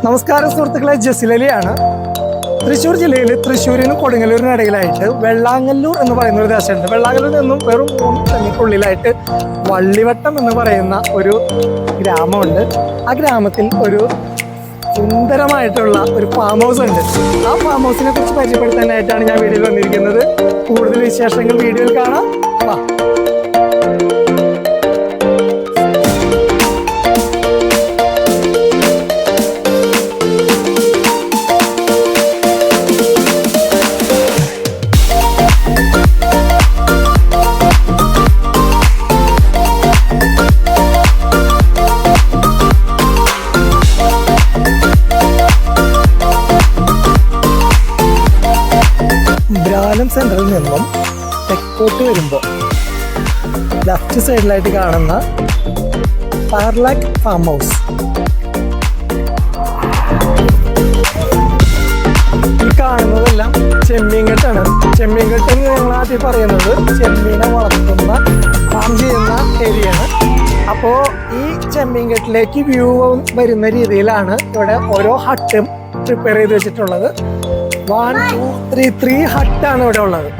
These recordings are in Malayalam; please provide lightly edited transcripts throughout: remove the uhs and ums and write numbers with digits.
നമസ്കാരം സുഹൃത്തുക്കളെ, ജസിലലിയാണ്. തൃശ്ശൂർ ജില്ലയിൽ തൃശ്ശൂരിനും കൊടുങ്ങല്ലൂരിനും ഇടയിലായിട്ട് വെള്ളാങ്ങല്ലൂർ എന്ന് പറയുന്ന ഒരു ദേശമുണ്ട്. വെള്ളാങ്ങല്ലൂരിൽ നിന്നും വെറും 3 കിലോമീറ്ററിനുള്ളിലായിട്ട് വള്ളിവട്ടം എന്ന് പറയുന്ന ഒരു ഗ്രാമമുണ്ട്. ആ ഗ്രാമത്തിൽ ഒരു സുന്ദരമായിട്ടുള്ള ഒരു ഫാം ഹൗസ് ഉണ്ട്. ആ ഫാം ഹൗസിനെ കുറിച്ച് പരിചയപ്പെടുത്താനായിട്ടാണ് ഞാൻ വീഡിയോയിൽ വന്നിരിക്കുന്നത്. കൂടുതൽ വിശേഷങ്ങൾ വീഡിയോയിൽ കാണാം. വാ. ബ്രാലം സെൻറ്ററിൽ നിന്നും തെക്കോട്ട് വരുമ്പോൾ ലെഫ്റ്റ് സൈഡിലായിട്ട് കാണുന്ന പാർലാക് ഫാം ഹൗസ്. ഈ കാണുന്നതെല്ലാം ചെമ്മീൻകെട്ടാണ്. ചെമ്മീൻകെട്ട് എന്ന് ഞങ്ങൾ ആദ്യം പറയുന്നത് ചെമ്മീനെ വളർത്തുന്ന ഫാം ചെയ്യുന്ന ഏരിയയാണ്. അപ്പോൾ ഈ ചെമ്മീൻകെട്ടിലേക്ക് വ്യൂ വരുന്ന രീതിയിലാണ് ഇവിടെ ഓരോ ഹട്ടും പ്രിപ്പയർ ചെയ്ത് വെച്ചിട്ടുള്ളത്. 1, 2, 3 ഹട്ടാണ് ഇവിടെ ഉള്ളത്.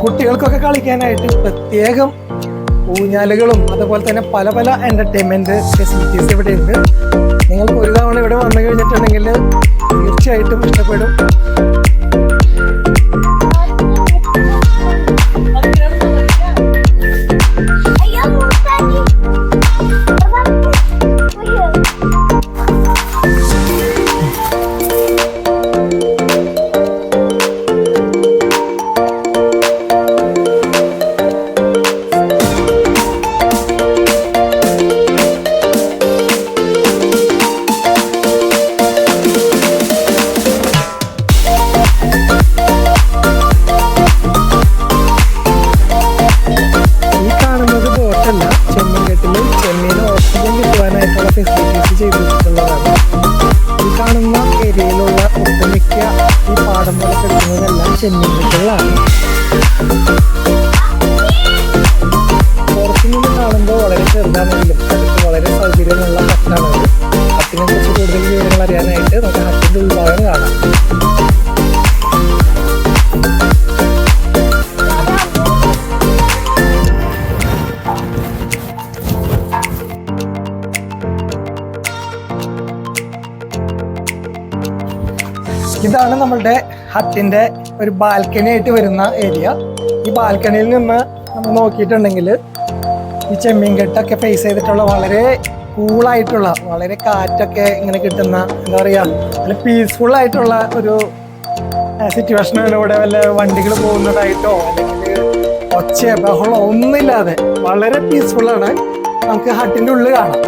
കുട്ടികൾക്കൊക്കെ കളിക്കാനായിട്ട് പ്രത്യേകം ഊഞ്ഞാലുകളും അതുപോലെ തന്നെ പല പല എൻ്റർടൈൻമെൻറ്റ് ഫെസിലിറ്റീസ് ഇവിടെ ഉണ്ട്. നിങ്ങൾക്ക് ഒരു തവണ ഇവിടെ വന്നു കഴിഞ്ഞിട്ടുണ്ടെങ്കിൽ തീർച്ചയായിട്ടും ഇഷ്ടപ്പെടും. ഫെസിലിറ്റീസ് ചെയ്തിട്ടുള്ളതാണ്. ഈ കാണുന്ന ഏരിയയിലുള്ള ഒട്ടുമിക്ക ഈ പാടം പോലെ കിട്ടുന്നതെല്ലാം ചെമ്മീൻകെട്ടുകളാണ്. പുറത്തു നിന്ന് കാണുമ്പോൾ വളരെ ചെറുതാണെങ്കിലും അതൊക്കെ വളരെ സൗകര്യമുള്ള ഹട്ടാണത്. ഹട്ടിനെ കുറിച്ച് കൂടുതൽ വിവരങ്ങൾ അറിയാനായിട്ട് നമുക്ക് ഹട്ടിൻ്റെ ഉൾഭാഗം കാണാം. ഇതാണ് നമ്മളുടെ ഹട്ടിൻ്റെ ഒരു ബാൽക്കണി ആയിട്ട് വരുന്ന ഏരിയ. ഈ ബാൽക്കണിയിൽ നിന്ന് നമ്മൾ നോക്കിയിട്ടുണ്ടെങ്കിൽ ഈ ചെമ്മീൻകെട്ടൊക്കെ ഫേസ് ചെയ്തിട്ടുള്ള വളരെ കൂളായിട്ടുള്ള, വളരെ കാറ്റൊക്കെ ഇങ്ങനെ കിട്ടുന്ന, എന്താ പറയുക, നല്ല പീസ്ഫുൾ ആയിട്ടുള്ള ഒരു സിറ്റുവേഷനാണ്. ഇവിടെ വല്ല വണ്ടികൾ പോകുന്നതായിട്ടോ അല്ലെങ്കിൽ ഒച്ച ബഹളോ ഒന്നുമില്ലാതെ വളരെ പീസ്ഫുള്ളാണ്. നമുക്ക് ഹട്ടിൻ്റെ ഉള്ളിൽ കാണാം.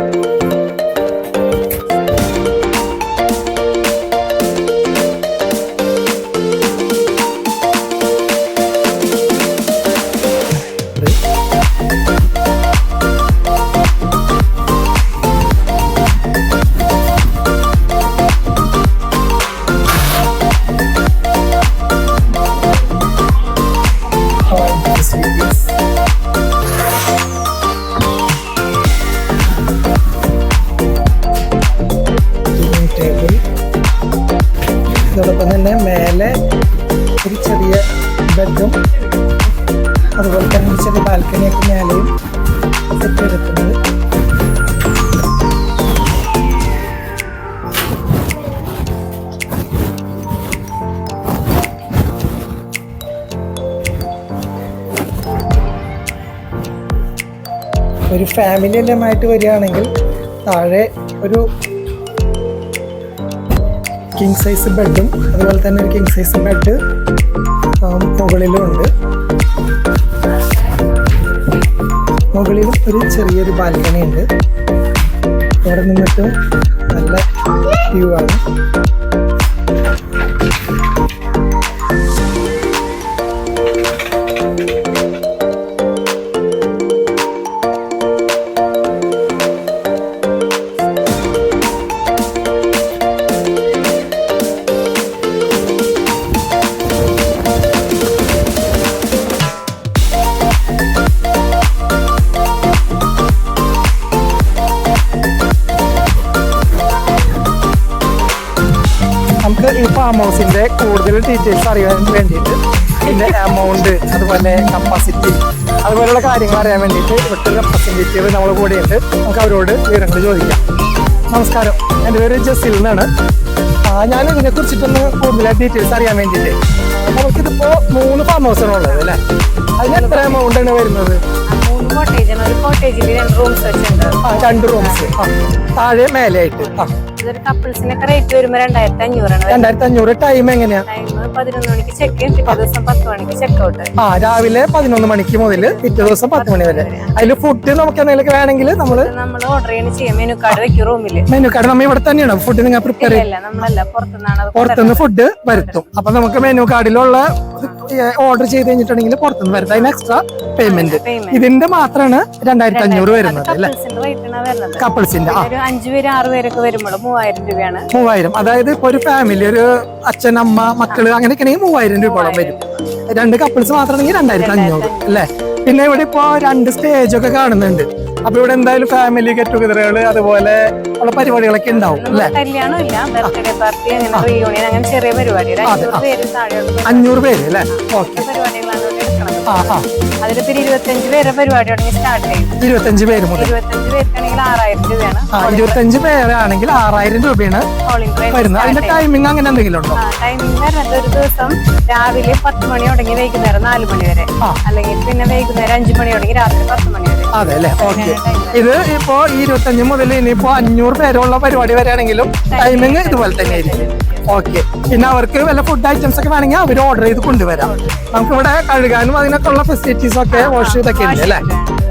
അതോടൊപ്പം തന്നെ മേലെ ഒരു ചെറിയ ബെഡും അതുപോലെ തന്നെ ഒരു ചെറിയ ബാൽക്കണിയൊക്കെ മേലെയും സെറ്റ് ചെയ്തിട്ടുണ്ട്. ഒരു ഫാമിലി എല്ലാമായിട്ട് വരികയാണെങ്കിൽ താഴെ ഒരു കിങ് സൈസ് ബെഡും അതുപോലെ തന്നെ ഒരു കിങ് സൈസ് ബെഡ് മുകളിലും ഉണ്ട്. മുകളിലും ഒരു ചെറിയൊരു ബാൽക്കണി ഉണ്ട്. അവിടെ നിന്നിട്ടും നല്ല വ്യൂ ആണ്. ഈ ഫാം ഹൗസിന്റെ കൂടുതൽ ഡീറ്റെയിൽസ് അറിയാൻ വേണ്ടിയിട്ട് ഇതിന്റെ എമൗണ്ട്, അതുപോലെ കപ്പാസിറ്റി, അതുപോലെയുള്ള കാര്യങ്ങൾ അറിയാൻ വേണ്ടിയിട്ട് ഇവിടുത്തെ റെപ്രസെന്റേറ്റീവ് നമ്മുടെ കൂടെയുണ്ട്. നമുക്ക് അവരോട് വിവരങ്ങൾ ചോദിക്കാം. നമസ്കാരം, എൻ്റെ പേര് ജസീൽ എന്നാണ്. ഞാൻ ഇതിനെ കുറിച്ചിട്ടൊന്ന് കൂടുതലായിട്ട് ഡീറ്റെയിൽസ് അറിയാൻ വേണ്ടിയിട്ട്, നമുക്കിതിപ്പോ 3 ഫാം ഹൗസാണുള്ളത് അല്ലേ? അതിന് എത്ര എമൗണ്ട് ആണ് വരുന്നത്? 2 റൂംസ്, താഴെ മേലെ ആയിട്ട്. കപ്പിൾസിനൊക്കെ റേറ്റ് വരുമ്പോ 2500. ടൈം എങ്ങനെയാ? 11 മണിക്ക് ചെക്ക് ഇൻ, പിറ്റേ ദിവസം 10 മണിക്ക് ചെക്ക് ഔട്ട്. രാവിലെ 11 മണിക്ക് മുതൽ പിറ്റേ ദിവസം 10 മണി വരെ. അതിൽ ഫുഡ് നമുക്ക് എന്തെങ്കിലും വേണമെങ്കിൽ നമ്മൾ ഓർഡർ ചെയ്യാൻ മെനു കാർഡ് വെക്കും റൂമിൽ. മെനു കാർഡ് നമ്മൾ ഇവിടെ തന്നെയാണ് ഫുഡ് നിങ്ങൾ പ്രിപ്പയർ പുറത്തുനിന്ന് ഫുഡ് വരുത്തും. അപ്പൊ നമുക്ക് മെനു കാർഡിലുള്ള ഓർഡർ ചെയ്ത് കഴിഞ്ഞിട്ടുണ്ടെങ്കിൽ പുറത്തുനിന്ന് വരുന്നത്. അതിന് എക്സ്ട്രാ പേയ്മെന്റ്. ഇതിന്റെ മാത്രമാണ് 2500 വരുന്നത് അല്ലേ? കപ്പിൾസിന്റെ 5 പേര് 6 പേരൊക്കെ വരുമ്പോൾ 3000 രൂപയാണ്. 3000. അതായത് ഇപ്പൊ ഒരു ഫാമിലി, ഒരു അച്ഛൻ, അമ്മ, മക്കള് അങ്ങനെയൊക്കെ 3000 രൂപയോളം വരും. 2 കപ്പിൾസ് മാത്രമാണെങ്കിൽ 2500 അല്ലേ? പിന്നെ ഇവിടെ ഇപ്പോ 2 സ്റ്റേജ് ഒക്കെ കാണുന്നുണ്ട്. അപ്പൊ ഇവിടെ എന്തായാലും ഫാമിലി ഗെറ്റ് ടുഗദറുകൾ അതുപോലെ ഉള്ള പരിപാടികളൊക്കെ ഉണ്ടാവും അല്ലേ? കല്യാണം ഇല്ല, ബർത്ത്ഡേ പാർട്ടി, അങ്ങനെ റീയൂണിയൻ, അങ്ങനെ ചെറിയ പരിപാടി. 500 പേര് അല്ലേ? ഓക്കെ. അതിൽ പിന്നെ 25 പേരെ പരിപാടി തുടങ്ങി സ്റ്റാർട്ട് ചെയ്യും. 25 പേര് മുതൽ 25 പേർക്കാണെങ്കിൽ 6000 രൂപയാണ്. 25 പേരാണെങ്കിൽ 6000 രൂപയാണ് വരുന്നത്. അതിന്റെ ടൈമിംഗ് അങ്ങനെ എന്തെങ്കിലും ഉണ്ടോ? ടൈമിംഗ് വരുന്നത് ഒരു ദിവസം രാവിലെ 10 മണി തുടങ്ങി വൈകുന്നേരം 4 മണി വരെ, അല്ലെങ്കിൽ പിന്നെ വൈകുന്നേരം 5 മണി തുടങ്ങി രാത്രി 10 മണി വരെ. അതെ അല്ലേ? ഓക്കെ. ഇത് ഇപ്പോ 25 മുതൽ ഇനിയിപ്പോ 500 പേരുള്ള പരിപാടി വരെയാണെങ്കിലും ടൈമിംഗ് ഇതുപോലെ തന്നെ ആയിരിക്കും. ഓക്കെ. പിന്നെ അവർക്ക് വല്ല ഫുഡ് ഐറ്റംസ് ഒക്കെ വേണമെങ്കിൽ അവർ ഓർഡർ ചെയ്ത് കൊണ്ടുവരാം. നമുക്ക് ഇവിടെ കഴുകാനും അതിനൊക്കെ ഉള്ള ഫെസിലിറ്റീസ് ഒക്കെ വാഷ് ഇതൊക്കെ ഉണ്ട് അല്ലേ?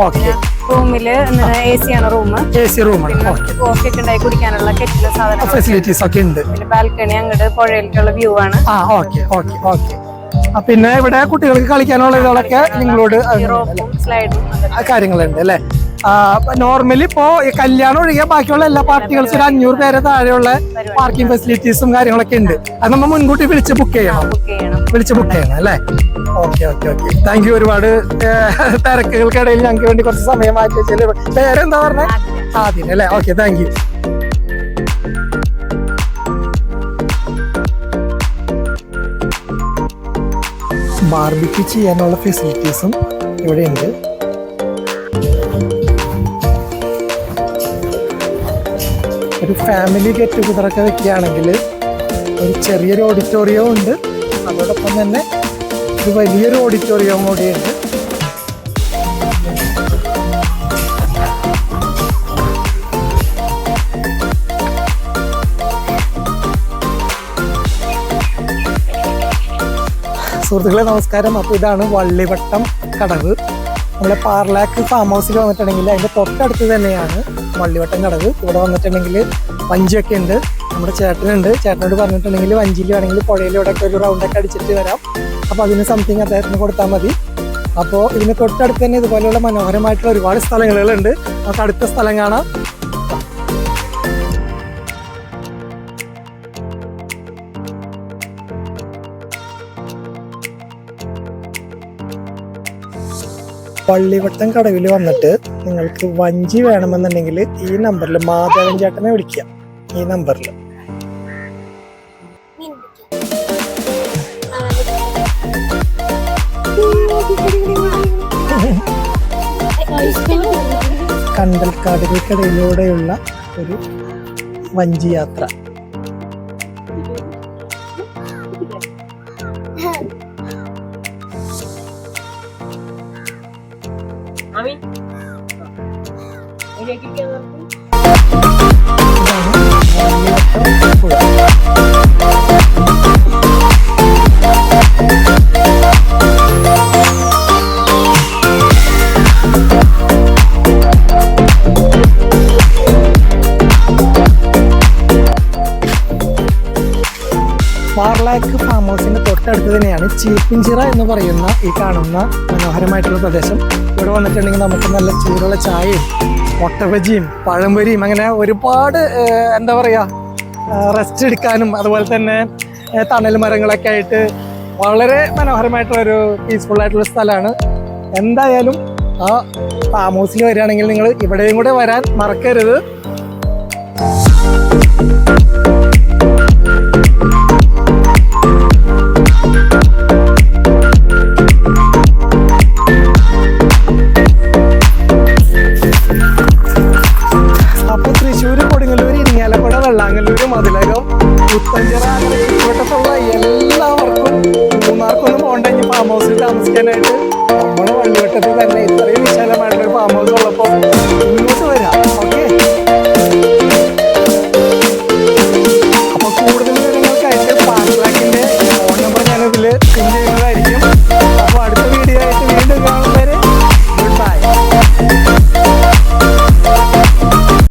ഓക്കെ. റൂമില് AC ആണ് റൂം. AC റൂമാണ്. കോഫി ഒക്കെ ഉണ്ടായി കുടിക്കാനുള്ള കെറ്റില് സാധനം ഫെസിലിറ്റീസ് ഒക്കെ ഉണ്ട്. പിന്നെ ബാൽക്കണി അങ്ങോട്ട് പുഴയിലേക്കുള്ള വ്യൂ ആണ്. Okay okay okay. പിന്നെ ഇവിടെ കുട്ടികൾക്ക് കളിക്കാനുള്ള ഇതൊക്കെ ഇൻക്ലൂഡ് സ്ലൈഡും കാര്യങ്ങളുണ്ട് അല്ലേ? നോർമലി ഇപ്പോ കല്യാണം ഒഴികെ ബാക്കിയുള്ള എല്ലാ പാർട്ടികൾക്കും ഒരു 500 പേരെ താഴെയുള്ള പാർക്കിംഗ് ഫെസിലിറ്റീസും കാര്യങ്ങളൊക്കെ ഉണ്ട്. അത് നമ്മൾ മുൻകൂട്ടി വിളിച്ച് ബുക്ക് ചെയ്യണം അല്ലേ? Okay okay okay. Thank you. ഒരുപാട് തിരക്കുകൾക്കിടയിൽ ഞങ്ങൾക്ക് വേണ്ടി കുറച്ച് സമയം മാറ്റി വെച്ചാൽ. പേരെന്താ പറഞ്ഞത്? ആദ്യം അല്ലേ? Okay, thank you. ബാർബിക്യൂ ചെയ്യാനുള്ള ഫെസിലിറ്റീസും ഇവിടെ ഉണ്ട്. ഒരു ഫാമിലി ഗെറ്റ് ടുഗദറൊക്കെ വെക്കുകയാണെങ്കിൽ ഒരു ചെറിയൊരു ഓഡിറ്റോറിയവും ഉണ്ട്, അതോടൊപ്പം തന്നെ ഒരു വലിയൊരു ഓഡിറ്റോറിയവും കൂടിയുണ്ട്. സുഹൃത്തുക്കളെ നമസ്കാരം. അപ്പോൾ ഇതാണ് വള്ളിവട്ടം കടവ്. നമ്മുടെ പാർലാക്ക് ഫാം ഹൗസിൽ വന്നിട്ടുണ്ടെങ്കിൽ അതിൻ്റെ തൊട്ടടുത്ത് തന്നെയാണ് വള്ളിവട്ടം കടവ്. ഇവിടെ വന്നിട്ടുണ്ടെങ്കിൽ വഞ്ചിയൊക്കെ ഉണ്ട്. നമ്മുടെ ചേട്ടനുണ്ട്. ചേട്ടനോട് പറഞ്ഞിട്ടുണ്ടെങ്കിൽ വഞ്ചിയിൽ വേണമെങ്കിൽ പുഴയിലൂടെയൊക്കെ ഒരു റൗണ്ടൊക്കെ അടിച്ചിട്ട് വരാം. അപ്പോൾ അതിന് സംതിങ് അദ്ദേഹത്തിന് കൊടുത്താൽ മതി. അപ്പോൾ ഇതിന് തൊട്ടടുത്ത് തന്നെ ഇതുപോലെയുള്ള മനോഹരമായിട്ടുള്ള ഒരുപാട് സ്ഥലങ്ങളുണ്ട്. നമുക്ക് അടുത്ത സ്ഥലം കാണാം. വള്ളിവട്ടം കടവിൽ വന്നിട്ട് നിങ്ങൾക്ക് വഞ്ചി വേണമെന്നുണ്ടെങ്കിൽ ഈ നമ്പറിൽ മാധവൻ ചേട്ടനെ വിളിക്കാം. ഈ നമ്പറിൽ കണ്ടൽക്കാടുകൾക്കിടയിലൂടെയുള്ള ഒരു വഞ്ചി യാത്ര. പാർലാക്ക് ഫാം ഹൗസിന്റെ തൊട്ടടുത്ത് തന്നെയാണ് ചീപ്പിഞ്ചിറ എന്ന് പറയുന്ന ഈ കാണുന്ന മനോഹരമായിട്ടുള്ള പ്രദേശം. ഇവിടെ വന്നിട്ടുണ്ടെങ്കിൽ നമുക്ക് നല്ല ചൂടുള്ള ചായയും മുട്ടബജിയും പഴംപൊരിയും അങ്ങനെ ഒരുപാട് എന്താ പറയുക റെസ്റ്റ് എടുക്കാനും അതുപോലെ തന്നെ തണൽ മരങ്ങളൊക്കെ ആയിട്ട് വളരെ മനോഹരമായിട്ടുള്ളൊരു പീസ്ഫുൾ ആയിട്ടുള്ള സ്ഥലമാണ്. എന്തായാലും ആ ഫാം ഹൗസിൽ വരികയാണെങ്കിൽ നിങ്ങൾ ഇവിടെയും കൂടെ വരാൻ മറക്കരുത്. ഫാം ഹൗസിൽ താമസിക്കാനായിട്ട് നമ്മുടെ വള്ളിവട്ടത്തിൽ തന്നെ ഇത്രയും വിശാലമായിട്ടൊരു ഫാം ഹൗസ് ഉള്ളപ്പോൾ